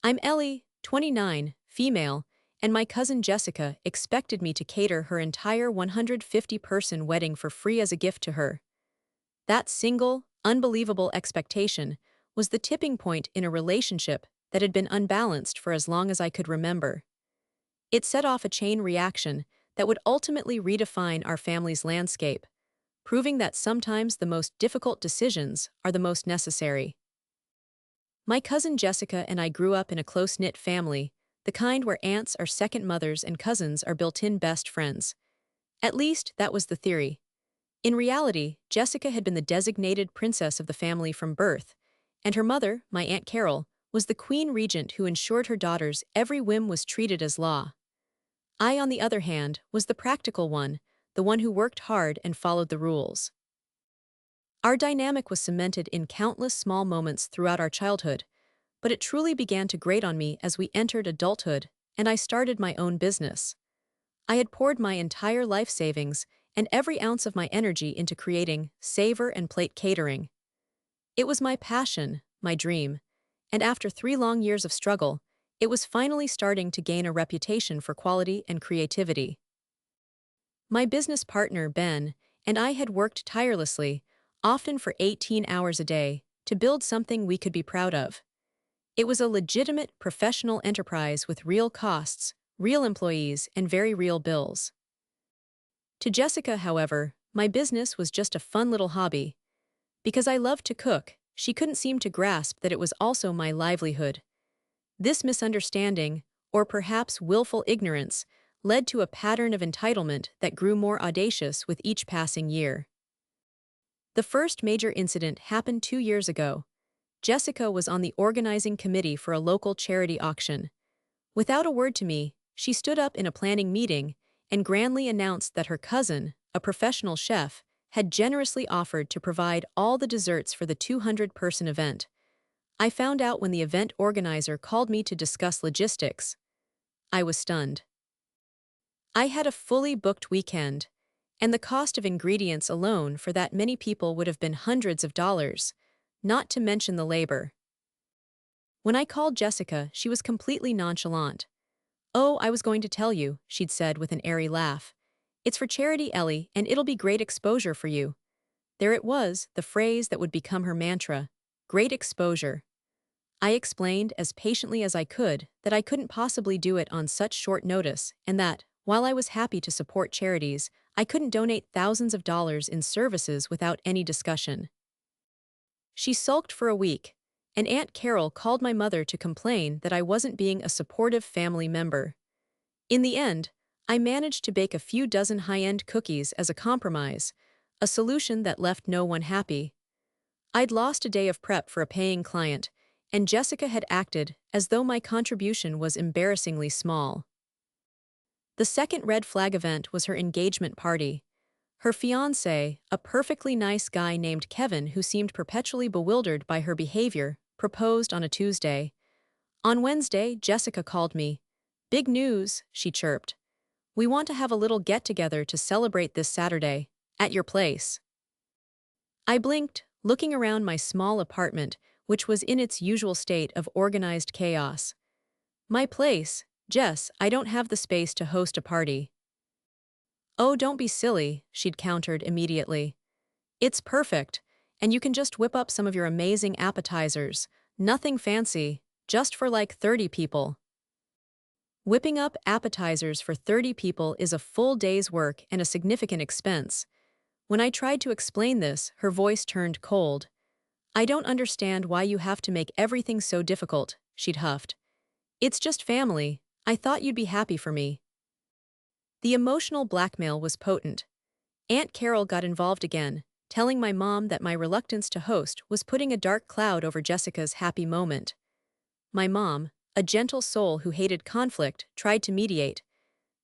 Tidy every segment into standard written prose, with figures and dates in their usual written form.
I'm Ellie, 29, female, and my cousin Jessica expected me to cater her entire 150-person wedding for free as a gift to her. That single, unbelievable expectation was the tipping point in a relationship that had been unbalanced for as long as I could remember. It set off a chain reaction that would ultimately redefine our family's landscape, proving that sometimes the most difficult decisions are the most necessary. My cousin Jessica and I grew up in a close-knit family, the kind where aunts are second mothers and cousins are built-in best friends. At least, that was the theory. In reality, Jessica had been the designated princess of the family from birth, and her mother, my Aunt Carol, was the queen regent who ensured her daughter's every whim was treated as law. I, on the other hand, was the practical one, the one who worked hard and followed the rules. Our dynamic was cemented in countless small moments throughout our childhood, but it truly began to grate on me as we entered adulthood, and I started my own business. I had poured my entire life savings and every ounce of my energy into creating Savor and Plate Catering. It was my passion, my dream, and after 3 long years of struggle, it was finally starting to gain a reputation for quality and creativity. My business partner, Ben, and I had worked tirelessly, often for 18 hours a day, to build something we could be proud of. It was a legitimate professional enterprise with real costs, real employees, and very real bills. To Jessica, however, my business was just a fun little hobby. Because I loved to cook, she couldn't seem to grasp that it was also my livelihood. This misunderstanding, or perhaps willful ignorance, led to a pattern of entitlement that grew more audacious with each passing year. The first major incident happened 2 years ago. Jessica was on the organizing committee for a local charity auction. Without a word to me, she stood up in a planning meeting and grandly announced that her cousin, a professional chef, had generously offered to provide all the desserts for the 200-person event. I found out when the event organizer called me to discuss logistics. I was stunned. I had a fully booked weekend, and the cost of ingredients alone for that many people would have been hundreds of dollars, not to mention the labor. When I called Jessica, she was completely nonchalant. "Oh, I was going to tell you," she'd said with an airy laugh. "It's for charity, Ellie, and it'll be great exposure for you." There it was, the phrase that would become her mantra. Great exposure. I explained as patiently as I could that I couldn't possibly do it on such short notice and that, while I was happy to support charities, I couldn't donate thousands of dollars in services without any discussion. She sulked for a week, and Aunt Carol called my mother to complain that I wasn't being a supportive family member. In the end, I managed to bake a few dozen high-end cookies as a compromise, a solution that left no one happy. I'd lost a day of prep for a paying client, and Jessica had acted as though my contribution was embarrassingly small. The second red flag event was her engagement party. Her fiancé, a perfectly nice guy named Kevin who seemed perpetually bewildered by her behavior, proposed on a Tuesday. On Wednesday, Jessica called me. "Big news," she chirped. "We want to have a little get-together to celebrate this Saturday, at your place." I blinked, looking around my small apartment, which was in its usual state of organized chaos. "My place? Jess, I don't have the space to host a party." "Oh, don't be silly," she'd countered immediately. "It's perfect, and you can just whip up some of your amazing appetizers. Nothing fancy, just for like 30 people. Whipping up appetizers for 30 people is a full day's work and a significant expense. When I tried to explain this, her voice turned cold. "I don't understand why you have to make everything so difficult," she'd huffed. "It's just family. I thought you'd be happy for me." The emotional blackmail was potent. Aunt Carol got involved again, telling my mom that my reluctance to host was putting a dark cloud over Jessica's happy moment. My mom, a gentle soul who hated conflict, tried to mediate.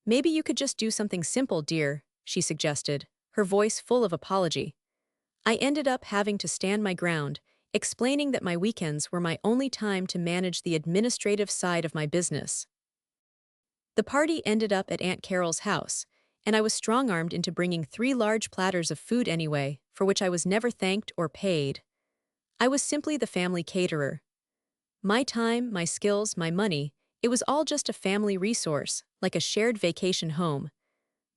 "Maybe you could just do something simple, dear," she suggested, her voice full of apology. I ended up having to stand my ground, explaining that my weekends were my only time to manage the administrative side of my business. The party ended up at Aunt Carol's house, and I was strong-armed into bringing 3 large platters of food anyway, for which I was never thanked or paid. I was simply the family caterer. My time, my skills, my money, it was all just a family resource, like a shared vacation home.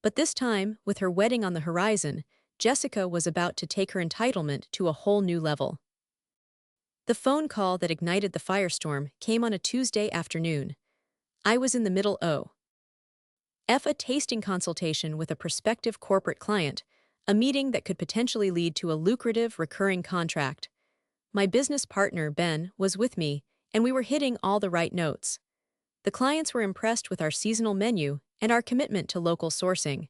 But this time, with her wedding on the horizon, Jessica was about to take her entitlement to a whole new level. The phone call that ignited the firestorm came on a Tuesday afternoon. I was in the middle of a tasting consultation with a prospective corporate client, a meeting that could potentially lead to a lucrative recurring contract. My business partner, Ben, was with me, and we were hitting all the right notes. The clients were impressed with our seasonal menu and our commitment to local sourcing.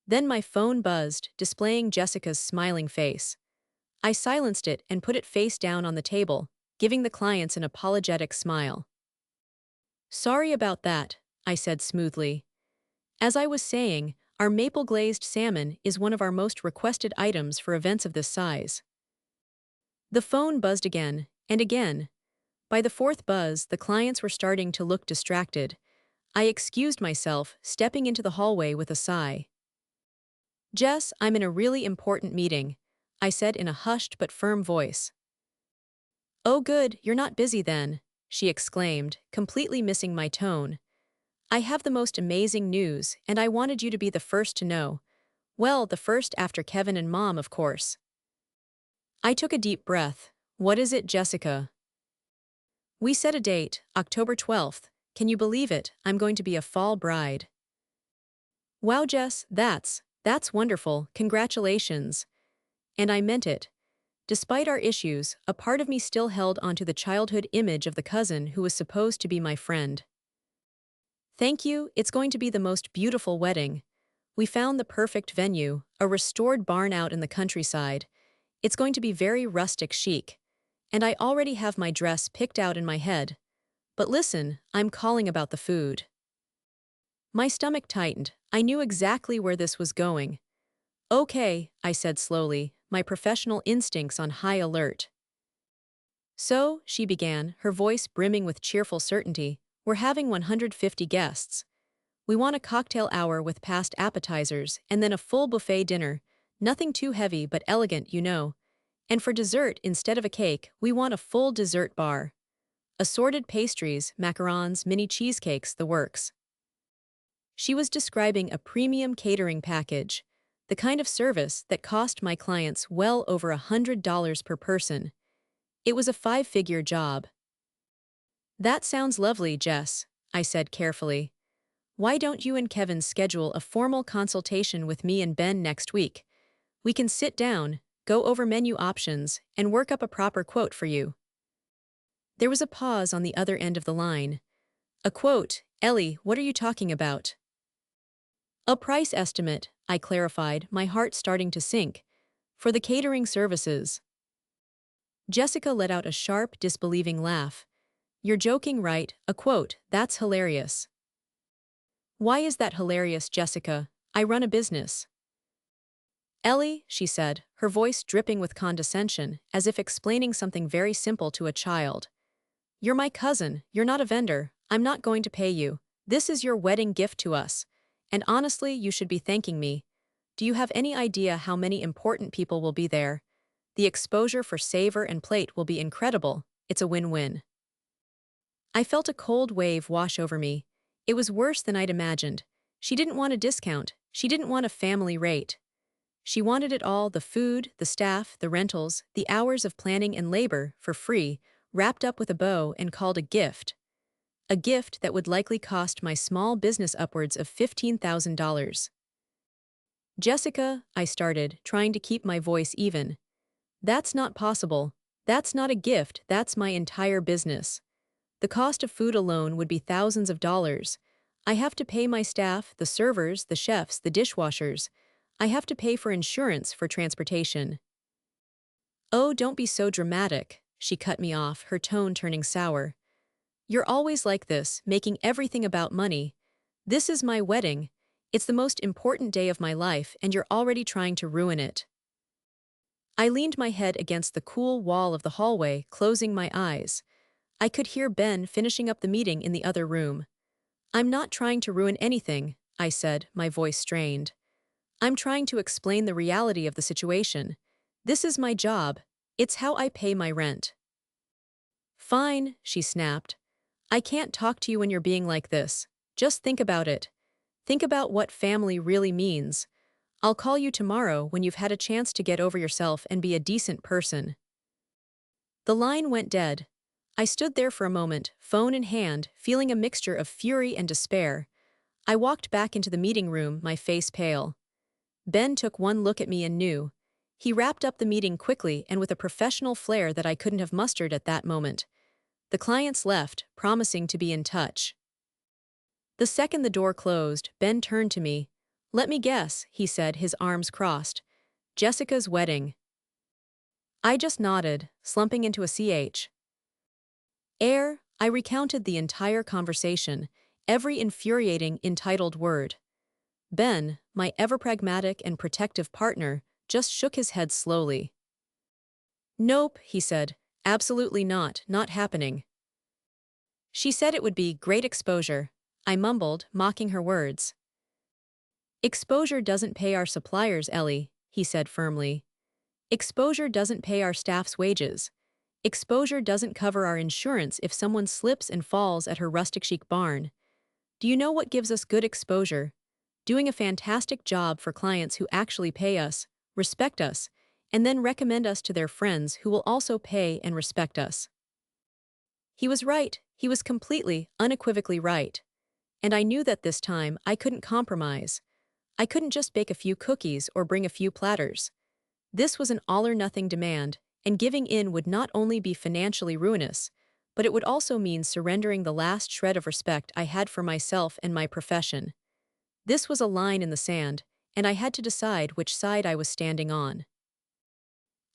Then my phone buzzed, displaying Jessica's smiling face. I silenced it and put it face down on the table, giving the clients an apologetic smile. "Sorry about that," I said smoothly. As I was saying, our maple-glazed salmon is one of our most requested items for events of this size. The phone buzzed again, and again. By the fourth buzz, the clients were starting to look distracted. I excused myself, stepping into the hallway with a sigh. "Jess, I'm in a really important meeting," I said in a hushed but firm voice. "Oh good, you're not busy then," she exclaimed, completely missing my tone. "I have the most amazing news, and I wanted you to be the first to know. Well, the first after Kevin and Mom, of course." I took a deep breath. "What is it, Jessica?" "We set a date, October 12th. Can you believe it? I'm going to be a fall bride." "Wow, Jess, that's wonderful. Congratulations." And I meant it. Despite our issues, a part of me still held onto the childhood image of the cousin who was supposed to be my friend. "Thank you, it's going to be the most beautiful wedding. We found the perfect venue, a restored barn out in the countryside. It's going to be very rustic chic. And I already have my dress picked out in my head. But listen, I'm calling about the food." My stomach tightened. I knew exactly where this was going. "Okay," I said slowly, my professional instincts on high alert. "So," she began, her voice brimming with cheerful certainty, "we're having 150 guests. We want a cocktail hour with past appetizers and then a full buffet dinner, nothing too heavy but elegant, you know. And for dessert, instead of a cake, we want a full dessert bar. Assorted pastries, macarons, mini cheesecakes, the works." She was describing a premium catering package, the kind of service that cost my clients well over $100 per person. It was a five-figure job. "That sounds lovely, Jess," I said carefully. "Why don't you and Kevin schedule a formal consultation with me and Ben next week? We can sit down, go over menu options, and work up a proper quote for you." There was a pause on the other end of the line. "A quote? Ellie, what are you talking about?" "A price estimate," I clarified, my heart starting to sink. "For the catering services." Jessica let out a sharp, disbelieving laugh. "You're joking, right? A quote, that's hilarious." "Why is that hilarious, Jessica? I run a business." "Ellie," she said, her voice dripping with condescension, as if explaining something very simple to a child. "You're my cousin, you're not a vendor, I'm not going to pay you. This is your wedding gift to us. And honestly, you should be thanking me. Do you have any idea how many important people will be there? The exposure for savor and plate will be incredible. It's a win-win." I felt a cold wave wash over me. It was worse than I'd imagined. She didn't want a discount. She didn't want a family rate. She wanted it all, the food, the staff, the rentals, the hours of planning and labor, for free, wrapped up with a bow and called a gift. A gift that would likely cost my small business upwards of $15,000. "Jessica," I started, trying to keep my voice even. "That's not possible. That's not a gift, that's my entire business. The cost of food alone would be thousands of dollars. I have to pay my staff, the servers, the chefs, the dishwashers. I have to pay for insurance, for transportation." "Oh, don't be so dramatic," she cut me off, her tone turning sour. "You're always like this, making everything about money. This is my wedding. It's the most important day of my life, and you're already trying to ruin it." I leaned my head against the cool wall of the hallway, closing my eyes. I could hear Ben finishing up the meeting in the other room. "I'm not trying to ruin anything," I said, my voice strained. "I'm trying to explain the reality of the situation. This is my job. It's how I pay my rent." Fine, she snapped. I can't talk to you when you're being like this. Just think about it. Think about what family really means. I'll call you tomorrow when you've had a chance to get over yourself and be a decent person. The line went dead. I stood there for a moment, phone in hand, feeling a mixture of fury and despair. I walked back into the meeting room, my face pale. Ben took one look at me and knew. He wrapped up the meeting quickly and with a professional flair that I couldn't have mustered at that moment. The clients left, promising to be in touch. The second the door closed, Ben turned to me. "Let me guess," he said, his arms crossed. "Jessica's wedding." I just nodded, slumping into a CH. I recounted the entire conversation, every infuriating, entitled word. Ben, my ever-pragmatic and protective partner, just shook his head slowly. "Nope," he said. "Absolutely not, not happening." She said it would be great exposure. I mumbled, mocking her words. "Exposure doesn't pay our suppliers, Ellie," he said firmly. "Exposure doesn't pay our staff's wages. Exposure doesn't cover our insurance if someone slips and falls at her rustic chic barn. Do you know what gives us good exposure? Doing a fantastic job for clients who actually pay us, respect us, and then recommend us to their friends who will also pay and respect us." He was right. He was completely, unequivocally right. And I knew that this time I couldn't compromise. I couldn't just bake a few cookies or bring a few platters. This was an all-or-nothing demand, and giving in would not only be financially ruinous, but it would also mean surrendering the last shred of respect I had for myself and my profession. This was a line in the sand, and I had to decide which side I was standing on.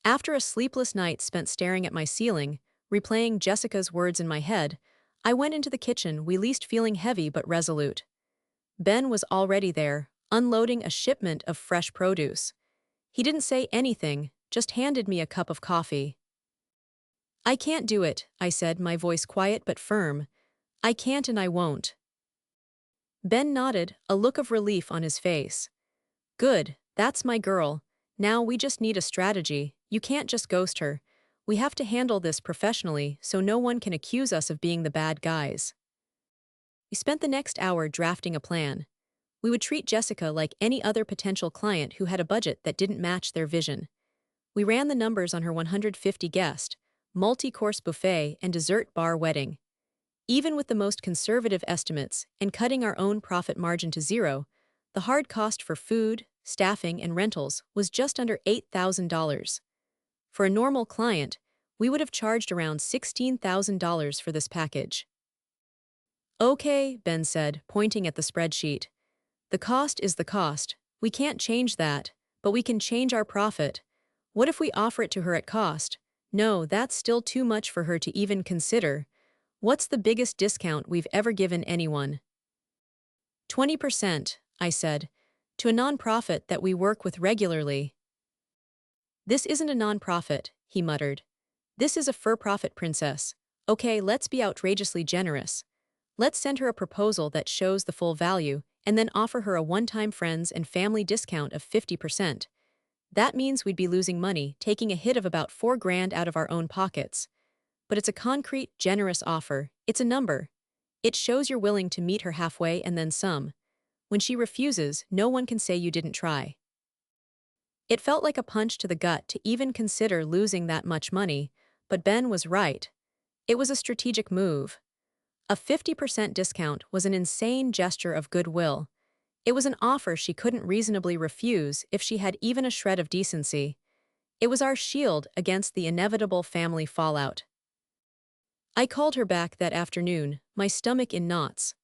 After a sleepless night spent staring at my ceiling, replaying Jessica's words in my head, I went into the kitchen, we least feeling heavy but resolute. Ben was already there, unloading a shipment of fresh produce. He didn't say anything, just handed me a cup of coffee. "I can't do it," I said, my voice quiet but firm. "I can't and I won't." Ben nodded, a look of relief on his face. "Good, that's my girl. Now we just need a strategy. You can't just ghost her. We have to handle this professionally so no one can accuse us of being the bad guys." We spent the next hour drafting a plan. We would treat Jessica like any other potential client who had a budget that didn't match their vision. We ran the numbers on her 150-guest, multi-course buffet and dessert bar wedding. Even with the most conservative estimates and cutting our own profit margin to zero, the hard cost for food, staffing, and rentals was just under $8,000. For a normal client, we would have charged around $16,000 for this package. "Okay," Ben said, pointing at the spreadsheet. "The cost is the cost. We can't change that, but we can change our profit. What if we offer it to her at cost? No, that's still too much for her to even consider. What's the biggest discount we've ever given anyone?" 20%, I said, "to a nonprofit that we work with regularly." "This isn't a nonprofit," he muttered. "This is a for-profit, princess. Okay, let's be outrageously generous. Let's send her a proposal that shows the full value and then offer her a one-time friends and family discount of 50%. That means we'd be losing money, taking a hit of about $4,000 out of our own pockets. But it's a concrete, generous offer. It's a number. It shows you're willing to meet her halfway and then some. When she refuses, no one can say you didn't try." It felt like a punch to the gut to even consider losing that much money, but Ben was right. It was a strategic move. A 50% discount was an insane gesture of goodwill. It was an offer she couldn't reasonably refuse if she had even a shred of decency. It was our shield against the inevitable family fallout. I called her back that afternoon, my stomach in knots.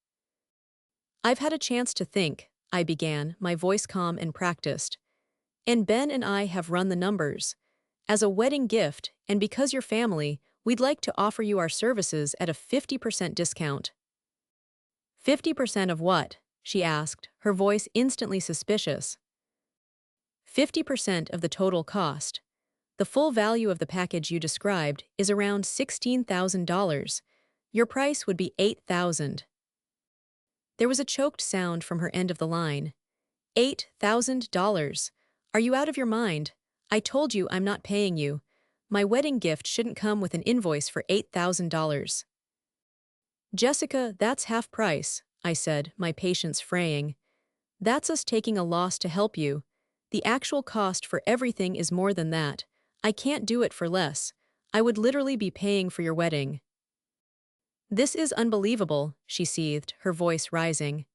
"I've had a chance to think," I began, my voice calm and practiced. "And Ben and I have run the numbers. As a wedding gift, and because you're family, we'd like to offer you our services at a 50% discount." "50% of what?" she asked, her voice instantly suspicious. "50% of the total cost. The full value of the package you described is around $16,000. Your price would be $8,000. There was a choked sound from her end of the line. $8,000. Are you out of your mind? I told you I'm not paying you. my wedding gift shouldn't come with an invoice for $8,000. Jessica, that's half price, I said, my patience fraying. That's us taking a loss to help you. The actual cost for everything is more than that. I can't do it for less. I would literally be paying for your wedding. This is unbelievable, she seethed, her voice rising.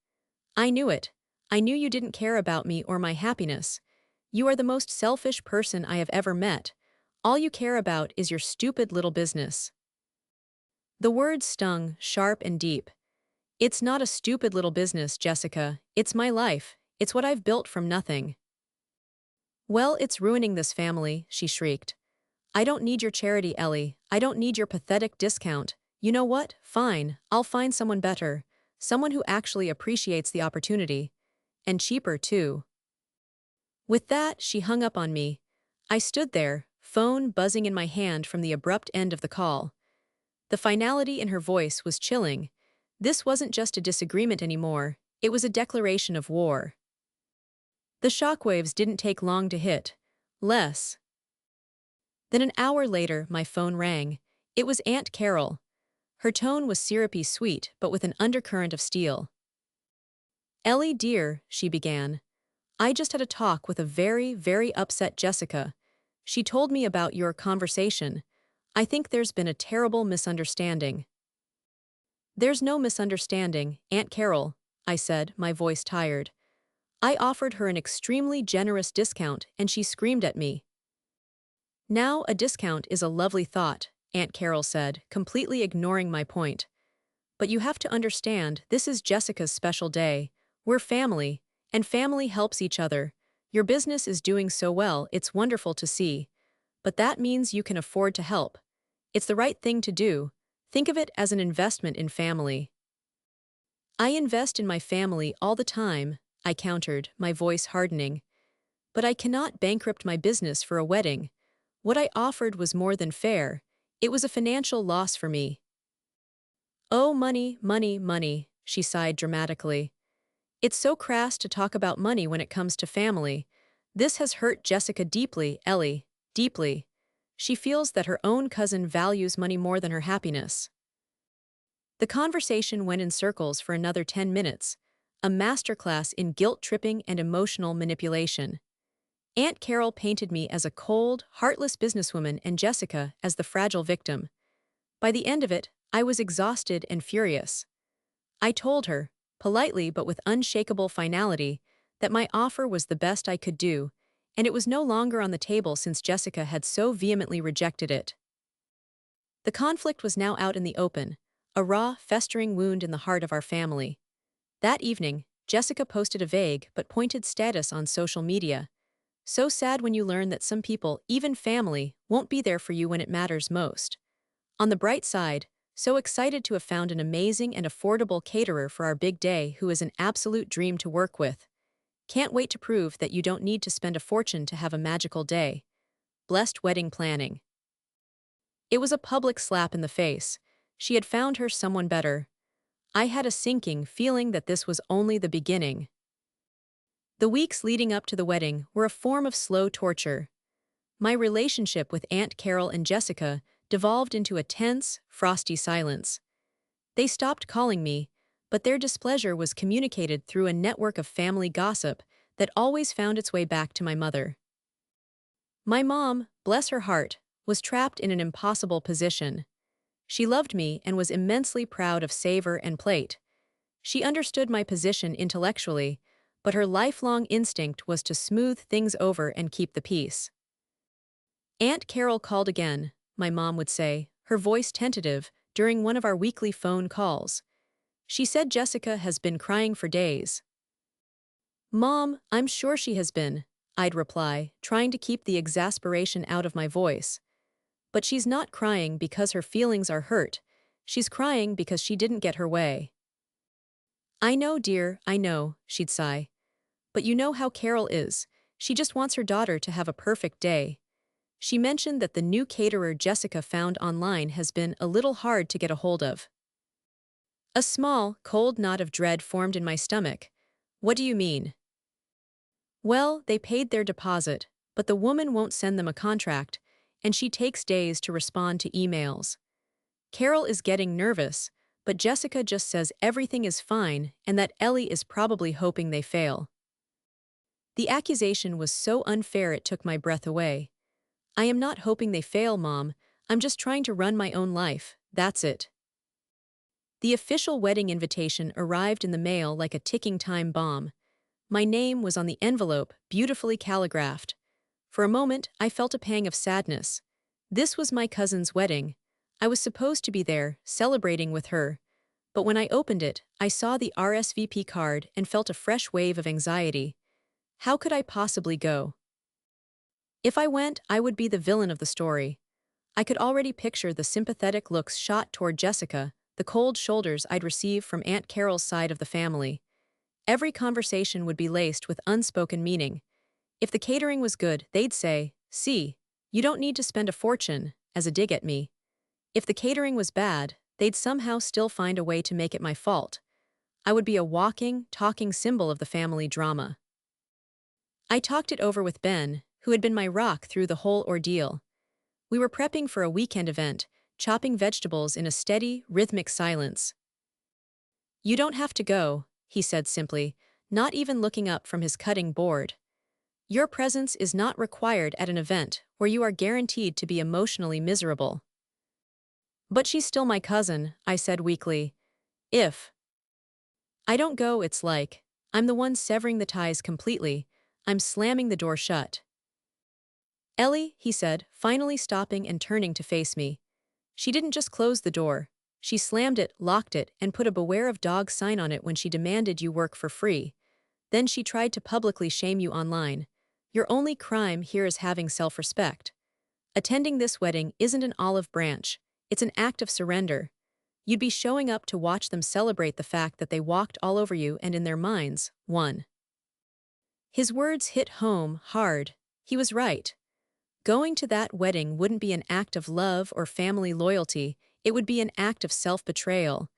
I knew it. I knew you didn't care about me or my happiness. You are the most selfish person I have ever met. All you care about is your stupid little business. The words stung, sharp and deep. It's not a stupid little business, Jessica. It's my life. It's what I've built from nothing. Well, it's ruining this family, she shrieked. I don't need your charity, Ellie. I don't need your pathetic discount. You know what? Fine, I'll find someone better. Someone who actually appreciates the opportunity. And cheaper, too. With that, she hung up on me. I stood there, phone buzzing in my hand from the abrupt end of the call. The finality in her voice was chilling. This wasn't just a disagreement anymore, it was a declaration of war. The shockwaves didn't take long to hit. Less. Then an hour later, my phone rang. It was Aunt Carol. Her tone was syrupy sweet, but with an undercurrent of steel. Ellie, dear, she began. I just had a talk with a very, very upset Jessica. She told me about your conversation. I think there's been a terrible misunderstanding. There's no misunderstanding, Aunt Carol, I said, my voice tired. I offered her an extremely generous discount and she screamed at me. Now a discount is a lovely thought, Aunt Carol said, completely ignoring my point. But you have to understand, this is Jessica's special day. We're family, and family helps each other. Your business is doing so well, it's wonderful to see. But that means you can afford to help. It's the right thing to do. Think of it as an investment in family. I invest in my family all the time, I countered, my voice hardening. But I cannot bankrupt my business for a wedding. What I offered was more than fair. It was a financial loss for me. Oh, money, money, money, she sighed dramatically. It's so crass to talk about money when it comes to family. This has hurt Jessica deeply, Ellie, deeply. She feels that her own cousin values money more than her happiness. The conversation went in circles for another 10 minutes, a masterclass in guilt-tripping and emotional manipulation. Aunt Carol painted me as a cold, heartless businesswoman and Jessica as the fragile victim. By the end of it, I was exhausted and furious. I told her, politely but with unshakable finality, that my offer was the best I could do, and it was no longer on the table since Jessica had so vehemently rejected it. The conflict was now out in the open, a raw, festering wound in the heart of our family. That evening, Jessica posted a vague but pointed status on social media. So sad when you learn that some people, even family, won't be there for you when it matters most. On the bright side, so excited to have found an amazing and affordable caterer for our big day who is an absolute dream to work with. Can't wait to prove that you don't need to spend a fortune to have a magical day. Blessed wedding planning. It was a public slap in the face. She had found her someone better. I had a sinking feeling that this was only the beginning. The weeks leading up to the wedding were a form of slow torture. My relationship with Aunt Carol and Jessica devolved into a tense, frosty silence. They stopped calling me, but their displeasure was communicated through a network of family gossip that always found its way back to my mother. My mom, bless her heart, was trapped in an impossible position. She loved me and was immensely proud of Savor and Plate. She understood my position intellectually, but her lifelong instinct was to smooth things over and keep the peace. Aunt Carol called again, my mom would say, her voice tentative, during one of our weekly phone calls. She said Jessica has been crying for days. Mom, I'm sure she has been, I'd reply, trying to keep the exasperation out of my voice. But she's not crying because her feelings are hurt. She's crying because she didn't get her way. I know, dear, I know, she'd sigh. But you know how Carol is. She just wants her daughter to have a perfect day. She mentioned that the new caterer Jessica found online has been a little hard to get a hold of. A small, cold knot of dread formed in my stomach. What do you mean? Well, they paid their deposit, but the woman won't send them a contract, and she takes days to respond to emails. Carol is getting nervous, but Jessica just says everything is fine and that Ellie is probably hoping they fail. The accusation was so unfair it took my breath away. I am not hoping they fail, Mom. I'm just trying to run my own life, that's it. The official wedding invitation arrived in the mail like a ticking time bomb. My name was on the envelope, beautifully calligraphed. For a moment, I felt a pang of sadness. This was my cousin's wedding. I was supposed to be there, celebrating with her. But when I opened it, I saw the RSVP card and felt a fresh wave of anxiety. How could I possibly go? If I went, I would be the villain of the story. I could already picture the sympathetic looks shot toward Jessica, the cold shoulders I'd receive from Aunt Carol's side of the family. Every conversation would be laced with unspoken meaning. If the catering was good, they'd say, "See, you don't need to spend a fortune," as a dig at me. If the catering was bad, they'd somehow still find a way to make it my fault. I would be a walking, talking symbol of the family drama. I talked it over with Ben, who had been my rock through the whole ordeal. We were prepping for a weekend event, chopping vegetables in a steady, rhythmic silence. "You don't have to go," he said simply, not even looking up from his cutting board. "Your presence is not required at an event where you are guaranteed to be emotionally miserable." "But she's still my cousin," I said weakly. "If I don't go, it's like I'm the one severing the ties completely. I'm slamming the door shut." "Ellie," he said, finally stopping and turning to face me. "She didn't just close the door. She slammed it, locked it, and put a beware of dog sign on it when she demanded you work for free. Then she tried to publicly shame you online. Your only crime here is having self-respect. Attending this wedding isn't an olive branch. It's an act of surrender. You'd be showing up to watch them celebrate the fact that they walked all over you and in their minds, won." His words hit home hard. He was right. Going to that wedding wouldn't be an act of love or family loyalty, it would be an act of self-betrayal.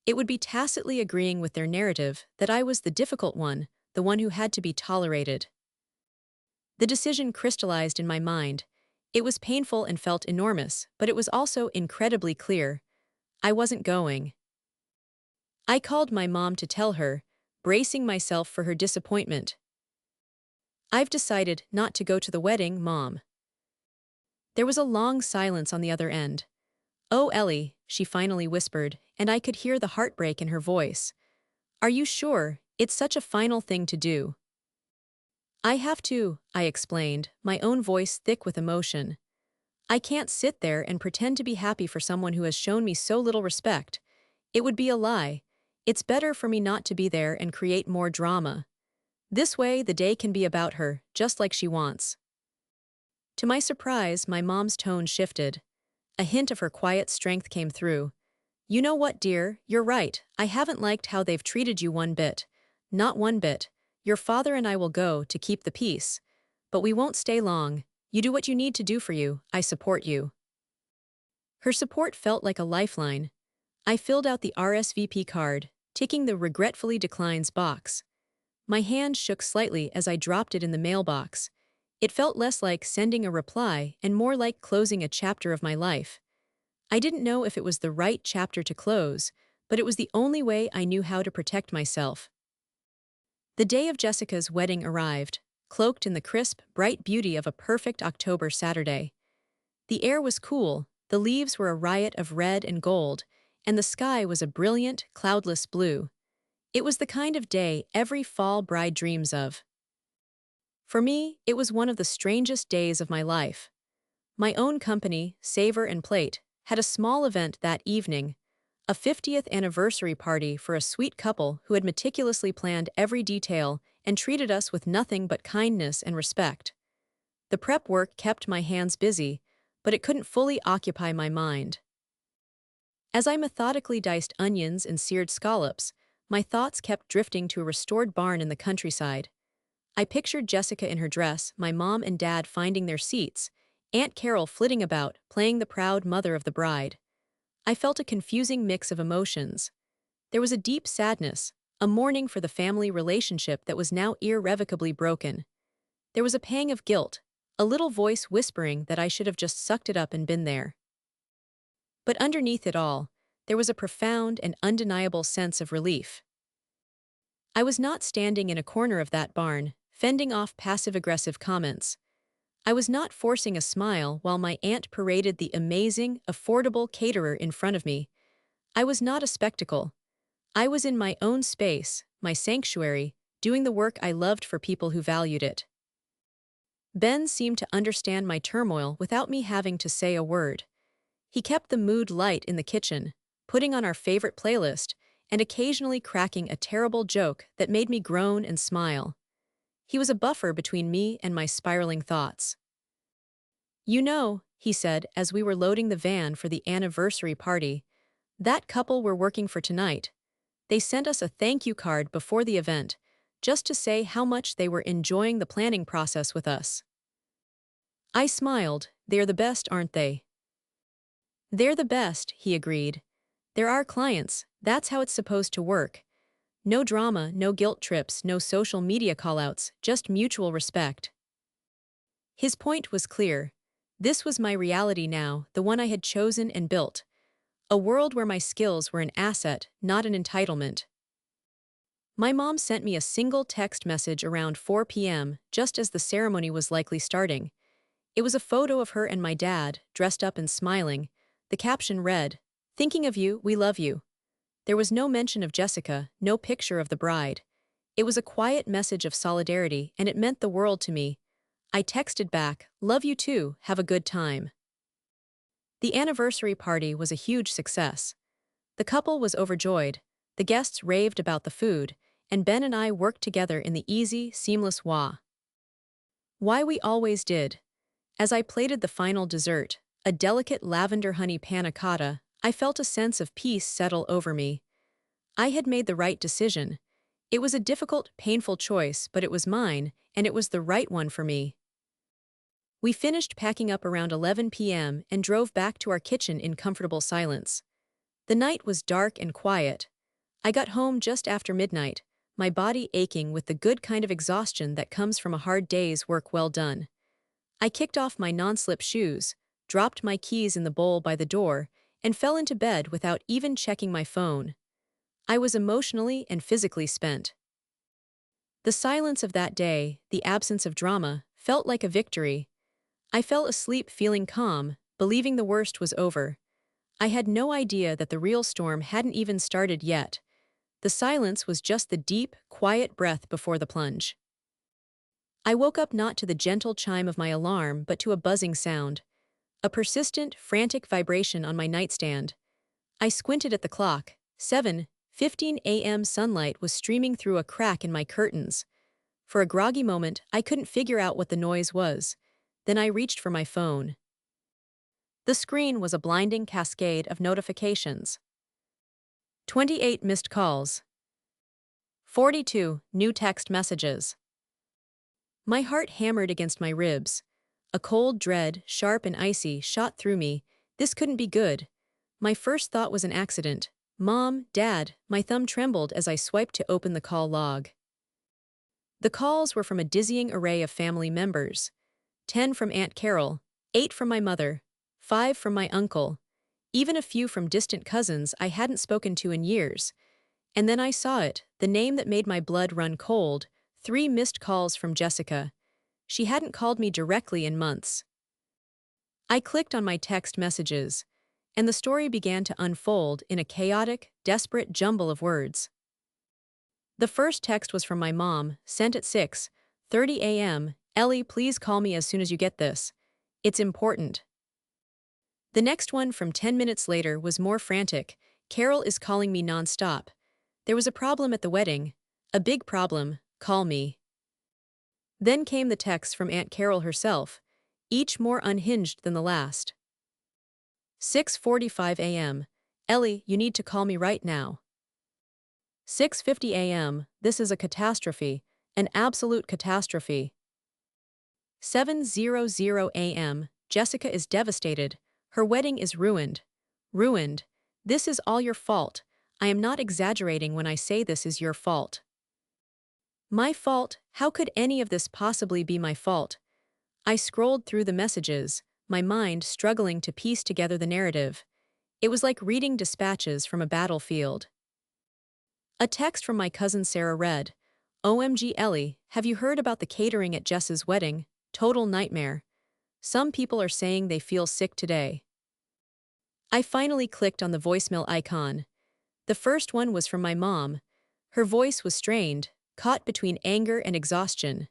It would be tacitly agreeing with their narrative that I was the difficult one, the one who had to be tolerated. The decision crystallized in my mind. It was painful and felt enormous, but it was also incredibly clear. I wasn't going. I called my mom to tell her, bracing myself for her disappointment. "I've decided not to go to the wedding, Mom." There was a long silence on the other end. "Oh, Ellie," she finally whispered, and I could hear the heartbreak in her voice. "Are you sure? It's such a final thing to do." "I have to," I explained, my own voice thick with emotion. "I can't sit there and pretend to be happy for someone who has shown me so little respect. It would be a lie. It's better for me not to be there and create more drama. This way, the day can be about her, just like she wants." To my surprise, my mom's tone shifted. A hint of her quiet strength came through. "You know what, dear? You're right. I haven't liked how they've treated you one bit. Not one bit. Your father and I will go to keep the peace. But we won't stay long. You do what you need to do for you. I support you." Her support felt like a lifeline. I filled out the RSVP card, ticking the regretfully declines box. My hand shook slightly as I dropped it in the mailbox. It felt less like sending a reply and more like closing a chapter of my life. I didn't know if it was the right chapter to close, but it was the only way I knew how to protect myself. The day of Jessica's wedding arrived, cloaked in the crisp, bright beauty of a perfect October Saturday. The air was cool, the leaves were a riot of red and gold, and the sky was a brilliant, cloudless blue. It was the kind of day every fall bride dreams of. For me, it was one of the strangest days of my life. My own company, Savor and Plate, had a small event that evening, a 50th anniversary party for a sweet couple who had meticulously planned every detail and treated us with nothing but kindness and respect. The prep work kept my hands busy, but it couldn't fully occupy my mind. As I methodically diced onions and seared scallops, my thoughts kept drifting to a restored barn in the countryside. I pictured Jessica in her dress, my mom and dad finding their seats, Aunt Carol flitting about, playing the proud mother of the bride. I felt a confusing mix of emotions. There was a deep sadness, a mourning for the family relationship that was now irrevocably broken. There was a pang of guilt, a little voice whispering that I should have just sucked it up and been there. But underneath it all, there was a profound and undeniable sense of relief. I was not standing in a corner of that barn, fending off passive-aggressive comments. I was not forcing a smile while my aunt paraded the amazing, affordable caterer in front of me. I was not a spectacle. I was in my own space, my sanctuary, doing the work I loved for people who valued it. Ben seemed to understand my turmoil without me having to say a word. He kept the mood light in the kitchen, putting on our favorite playlist, and occasionally cracking a terrible joke that made me groan and smile. He was a buffer between me and my spiraling thoughts. "You know," he said as we were loading the van for the anniversary party, "that couple we're working for tonight. They sent us a thank you card before the event, just to say how much they were enjoying the planning process with us." I smiled. "They're the best, aren't they?" "They're the best," he agreed. "They're our clients, that's how it's supposed to work. No drama, no guilt trips, no social media callouts, just mutual respect." His point was clear. This was my reality now, the one I had chosen and built. A world where my skills were an asset, not an entitlement. My mom sent me a single text message around 4 p.m., just as the ceremony was likely starting. It was a photo of her and my dad, dressed up and smiling. The caption read, "Thinking of you, we love you." There was no mention of Jessica, no picture of the bride. It was a quiet message of solidarity, and it meant the world to me. I texted back, "Love you too, have a good time." The anniversary party was a huge success. The couple was overjoyed, the guests raved about the food, and Ben and I worked together in the easy, seamless why we always did. As I plated the final dessert, a delicate lavender honey panna cotta, I felt a sense of peace settle over me. I had made the right decision. It was a difficult, painful choice, but it was mine, and it was the right one for me. We finished packing up around 11 p.m. and drove back to our kitchen in comfortable silence. The night was dark and quiet. I got home just after midnight, my body aching with the good kind of exhaustion that comes from a hard day's work well done. I kicked off my non-slip shoes, dropped my keys in the bowl by the door, and fell into bed without even checking my phone. I was emotionally and physically spent. The silence of that day, the absence of drama, felt like a victory. I fell asleep feeling calm, believing the worst was over. I had no idea that the real storm hadn't even started yet. The silence was just the deep, quiet breath before the plunge. I woke up not to the gentle chime of my alarm but to a buzzing sound. A persistent, frantic vibration on my nightstand. I squinted at the clock. 7:15 a.m. Sunlight was streaming through a crack in my curtains. For a groggy moment, I couldn't figure out what the noise was. Then I reached for my phone. The screen was a blinding cascade of notifications. 28 missed calls. 42 new text messages. My heart hammered against my ribs. A cold dread, sharp and icy, shot through me. This couldn't be good. My first thought was an accident. "Mom, Dad," my thumb trembled as I swiped to open the call log. The calls were from a dizzying array of family members. 10 from Aunt Carol, 8 from my mother, 5 from my uncle, even a few from distant cousins I hadn't spoken to in years. And then I saw it, the name that made my blood run cold, 3 missed calls from Jessica. She hadn't called me directly in months. I clicked on my text messages, and the story began to unfold in a chaotic, desperate jumble of words. The first text was from my mom, sent at 6:30 a.m. "Ellie, please call me as soon as you get this. It's important." The next one from 10 minutes later was more frantic. "Carol is calling me nonstop. There was a problem at the wedding. A big problem. Call me." Then came the texts from Aunt Carol herself, each more unhinged than the last. 6:45 a.m. "Ellie, you need to call me right now." 6:50 a.m. "This is a catastrophe, an absolute catastrophe." 7:00 a.m. "Jessica is devastated. Her wedding is ruined. Ruined. This is all your fault. I am not exaggerating when I say this is your fault." My fault? How could any of this possibly be my fault? I scrolled through the messages, my mind struggling to piece together the narrative. It was like reading dispatches from a battlefield. A text from my cousin Sarah read, "OMG Ellie, have you heard about the catering at Jess's wedding? Total nightmare. Some people are saying they feel sick today." I finally clicked on the voicemail icon. The first one was from my mom. Her voice was strained, caught between anger and exhaustion.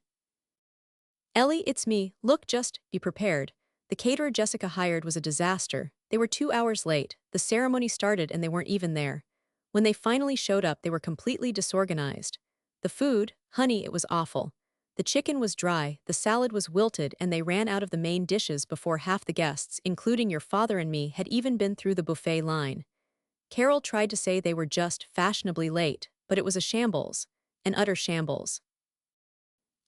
"Ellie, it's me. Look, just be prepared. The caterer Jessica hired was a disaster. They were 2 hours late. The ceremony started and they weren't even there. When they finally showed up, they were completely disorganized. The food, honey, it was awful. The chicken was dry, the salad was wilted, and they ran out of the main dishes before half the guests, including your father and me, had even been through the buffet line." Carol tried to say they were just fashionably late, but it was a shambles. An utter shambles.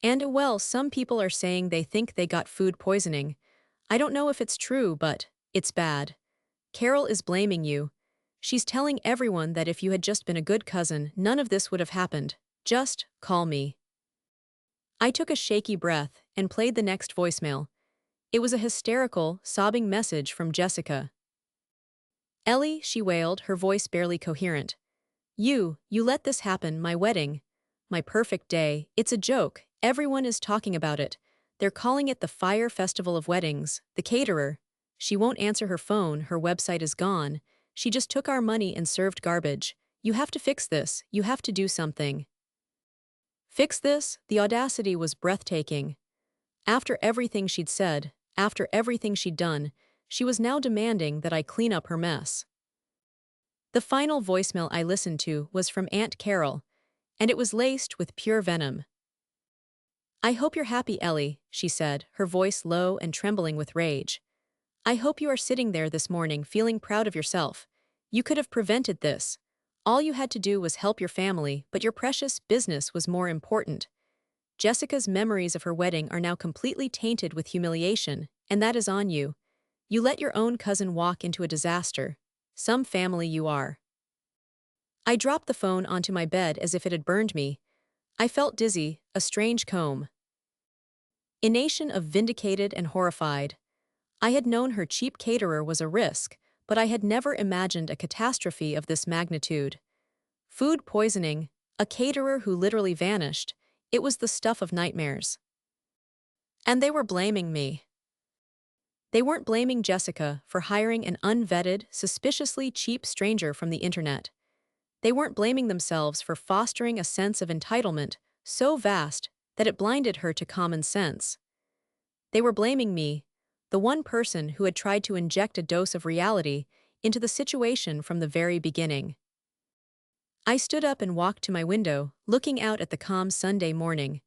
"And well, some people are saying they think they got food poisoning. I don't know if it's true, but it's bad. Carol is blaming you. She's telling everyone that if you had just been a good cousin, none of this would have happened. Just call me." I took a shaky breath and played the next voicemail. It was a hysterical, sobbing message from Jessica. "Ellie," she wailed, her voice barely coherent. You let this happen, my wedding. My perfect day. It's a joke. Everyone is talking about it. They're calling it the Fyre Festival of Weddings. The caterer. She won't answer her phone, her website is gone. She just took our money and served garbage. You have to fix this. You have to do something." Fix this? The audacity was breathtaking. After everything she'd said, after everything she'd done, she was now demanding that I clean up her mess. The final voicemail I listened to was from Aunt Carol, and it was laced with pure venom. "I hope you're happy, Ellie," she said, her voice low and trembling with rage. "I hope you are sitting there this morning feeling proud of yourself. You could have prevented this. All you had to do was help your family, but your precious business was more important. Jessica's memories of her wedding are now completely tainted with humiliation, and that is on you. You let your own cousin walk into a disaster. Some family you are." I dropped the phone onto my bed as if it had burned me. I felt dizzy, a strange comb. A nation of vindicated and horrified. I had known her cheap caterer was a risk, but I had never imagined a catastrophe of this magnitude. Food poisoning, a caterer who literally vanished, it was the stuff of nightmares. And they were blaming me. They weren't blaming Jessica for hiring an unvetted, suspiciously cheap stranger from the internet. They weren't blaming themselves for fostering a sense of entitlement so vast that it blinded her to common sense. They were blaming me, the one person who had tried to inject a dose of reality into the situation from the very beginning. I stood up and walked to my window, looking out at the calm Sunday morning.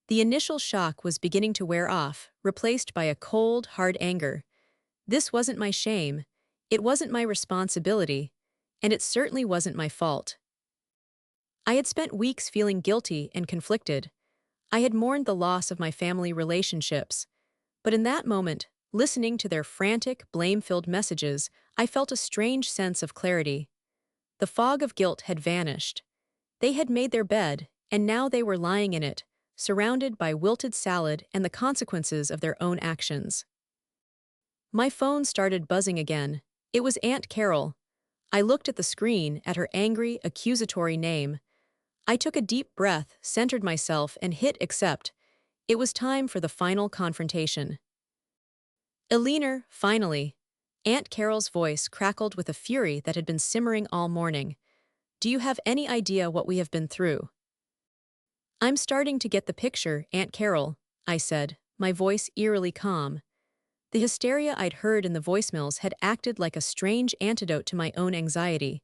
The initial shock was beginning to wear off, replaced by a cold, hard anger. This wasn't my shame, it wasn't my responsibility, and it certainly wasn't my fault. I had spent weeks feeling guilty and conflicted. I had mourned the loss of my family relationships. But in that moment, listening to their frantic, blame-filled messages, I felt a strange sense of clarity. The fog of guilt had vanished. They had made their bed, and now they were lying in it, surrounded by wilted salad and the consequences of their own actions. My phone started buzzing again. It was Aunt Carol. I looked at the screen, at her angry, accusatory name. I took a deep breath, centered myself, and hit accept. It was time for the final confrontation. "Eleanor, finally." Aunt Carol's voice crackled with a fury that had been simmering all morning. "Do you have any idea what we have been through?" "I'm starting to get the picture, Aunt Carol," I said, my voice eerily calm. The hysteria I'd heard in the voicemails had acted like a strange antidote to my own anxiety.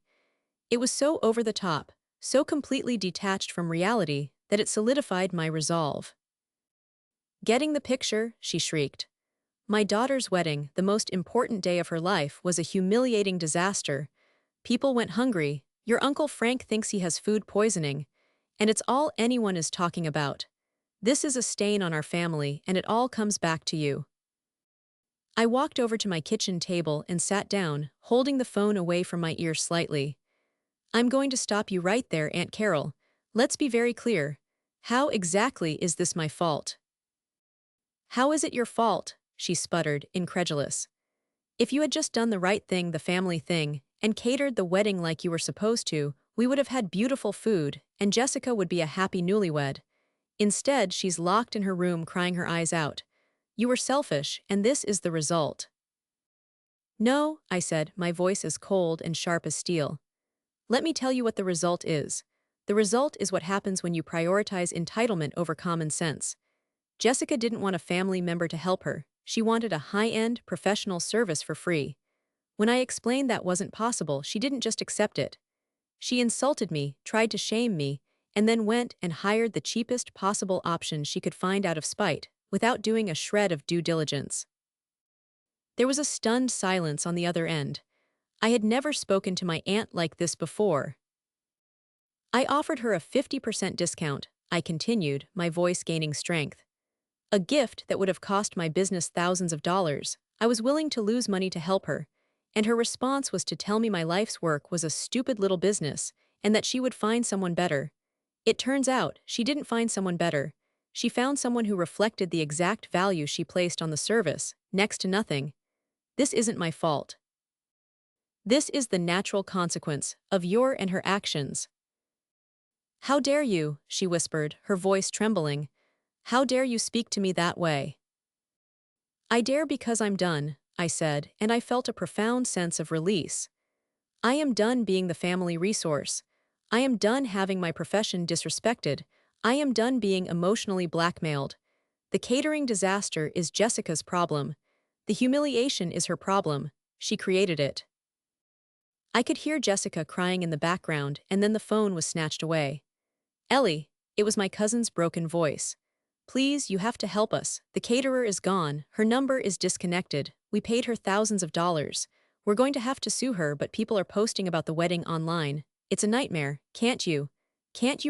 It was so over the top, so completely detached from reality, that it solidified my resolve. "Getting the picture," she shrieked. "My daughter's wedding, the most important day of her life, was a humiliating disaster. People went hungry, your Uncle Frank thinks he has food poisoning, and it's all anyone is talking about. This is a stain on our family, and it all comes back to you." I walked over to my kitchen table and sat down, holding the phone away from my ear slightly. "I'm going to stop you right there, Aunt Carol. Let's be very clear. How exactly is this my fault?" "How is it your fault?" she sputtered, incredulous. "If you had just done the right thing, the family thing, and catered the wedding like you were supposed to, we would have had beautiful food, and Jessica would be a happy newlywed. Instead, she's locked in her room crying her eyes out. You were selfish, and this is the result." "No," I said, my voice as cold and sharp as steel. "Let me tell you what the result is. The result is what happens when you prioritize entitlement over common sense. Jessica didn't want a family member to help her. She wanted a high-end, professional service for free. When I explained that wasn't possible, she didn't just accept it. She insulted me, tried to shame me, and then went and hired the cheapest possible option she could find out of spite, without doing a shred of due diligence." There was a stunned silence on the other end. I had never spoken to my aunt like this before. "I offered her a 50% discount," I continued, my voice gaining strength. "A gift that would have cost my business thousands of dollars. I was willing to lose money to help her. And her response was to tell me my life's work was a stupid little business, and that she would find someone better. It turns out, she didn't find someone better. She found someone who reflected the exact value she placed on the service, next to nothing. This isn't my fault. This is the natural consequence of your and her actions." "How dare you?" she whispered, her voice trembling. "How dare you speak to me that way?" "I dare because I'm done," I said, and I felt a profound sense of release. I am done being the family resource. I am done having my profession disrespected. I am done being emotionally blackmailed. The catering disaster is Jessica's problem. The humiliation is her problem. She created it. I could hear Jessica crying in the background, and then the phone was snatched away. "Ellie," it was my cousin's broken voice. "Please, you have to help us. The caterer is gone. Her number is disconnected. We paid her thousands of dollars. We're going to have to sue her, but people are posting about the wedding online. It's a nightmare. Can't you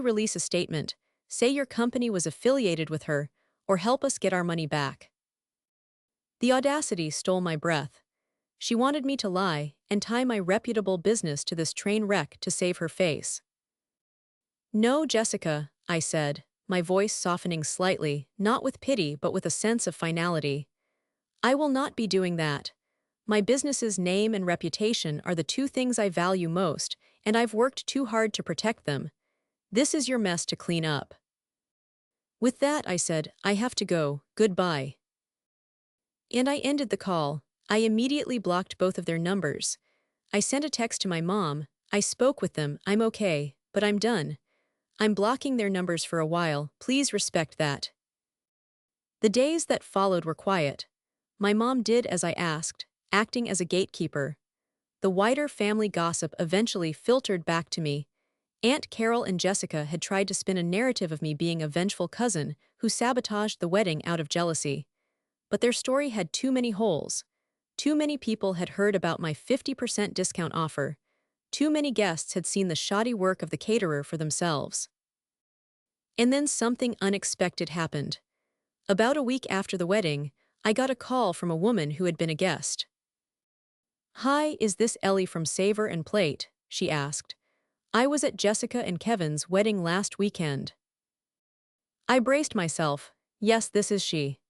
release a statement? Say your company was affiliated with her, or help us get our money back." The audacity stole my breath. She wanted me to lie and tie my reputable business to this train wreck to save her face. "No, Jessica," I said, my voice softening slightly, not with pity but with a sense of finality. "I will not be doing that. My business's name and reputation are the two things I value most, and I've worked too hard to protect them. This is your mess to clean up." With that, I said, "I have to go. Goodbye." And I ended the call. I immediately blocked both of their numbers. I sent a text to my mom. I spoke with them. "I'm okay, but I'm done. I'm blocking their numbers for a while. Please respect that." The days that followed were quiet. My mom did as I asked, acting as a gatekeeper. The wider family gossip eventually filtered back to me. Aunt Carol and Jessica had tried to spin a narrative of me being a vengeful cousin who sabotaged the wedding out of jealousy. But their story had too many holes. Too many people had heard about my 50% discount offer. Too many guests had seen the shoddy work of the caterer for themselves. And then something unexpected happened. About a week after the wedding, I got a call from a woman who had been a guest. "Hi, is this Ellie from Savor and Plate?" she asked. "I was at Jessica and Kevin's wedding last weekend." I braced myself. Yes, this is she.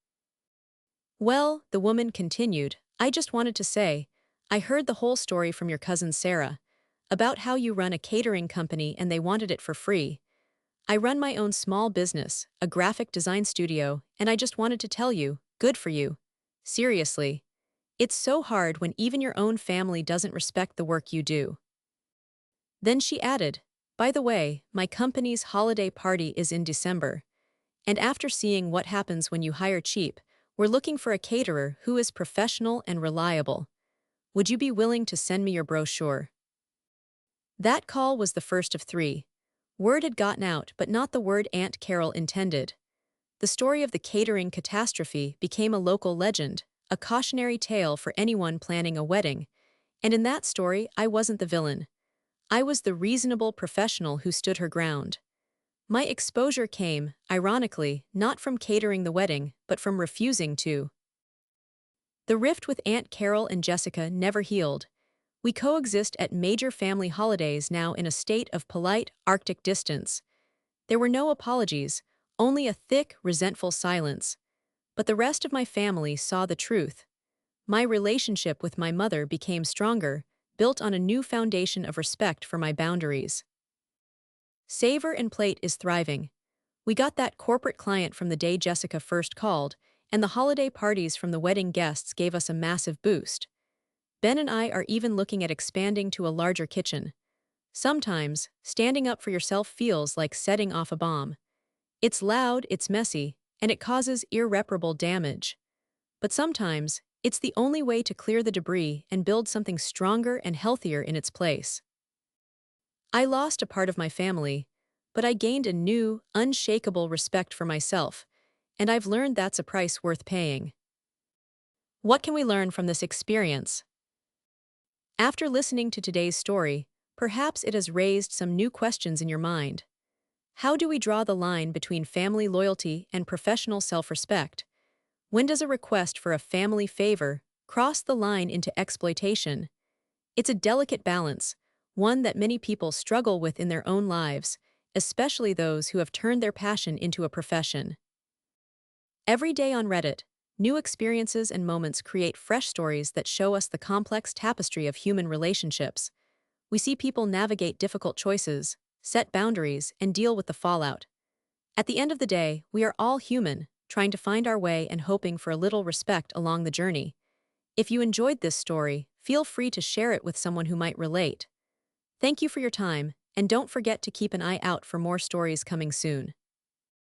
"Well," the woman continued, "I just wanted to say, I heard the whole story from your cousin Sarah, about how you run a catering company and they wanted it for free. I run my own small business, a graphic design studio, and I just wanted to tell you, good for you. Seriously. It's so hard when even your own family doesn't respect the work you do." Then she added, "By the way, my company's holiday party is in December. And after seeing what happens when you hire cheap, we're looking for a caterer who is professional and reliable. Would you be willing to send me your brochure?" That call was the first of three. Word had gotten out, but not the word Aunt Carol intended. The story of the catering catastrophe became a local legend, a cautionary tale for anyone planning a wedding. And in that story, I wasn't the villain. I was the reasonable professional who stood her ground. My exposure came, ironically, not from catering the wedding, but from refusing to. The rift with Aunt Carol and Jessica never healed. We coexist at major family holidays now in a state of polite, Arctic distance. There were no apologies, only a thick, resentful silence. But the rest of my family saw the truth. My relationship with my mother became stronger, built on a new foundation of respect for my boundaries. Savor and Plate is thriving. We got that corporate client from the day Jessica first called, and the holiday parties from the wedding guests gave us a massive boost. Ben and I are even looking at expanding to a larger kitchen. Sometimes, standing up for yourself feels like setting off a bomb. It's loud, it's messy, and it causes irreparable damage. But sometimes, it's the only way to clear the debris and build something stronger and healthier in its place. I lost a part of my family, but I gained a new, unshakable respect for myself, and I've learned that's a price worth paying. What can we learn from this experience? After listening to today's story, perhaps it has raised some new questions in your mind. How do we draw the line between family loyalty and professional self-respect? When does a request for a family favor cross the line into exploitation? It's a delicate balance, one that many people struggle with in their own lives, especially those who have turned their passion into a profession. Every day on Reddit, new experiences and moments create fresh stories that show us the complex tapestry of human relationships. We see people navigate difficult choices, set boundaries, and deal with the fallout. At the end of the day, we are all human, trying to find our way and hoping for a little respect along the journey. If you enjoyed this story, feel free to share it with someone who might relate. Thank you for your time, and don't forget to keep an eye out for more stories coming soon.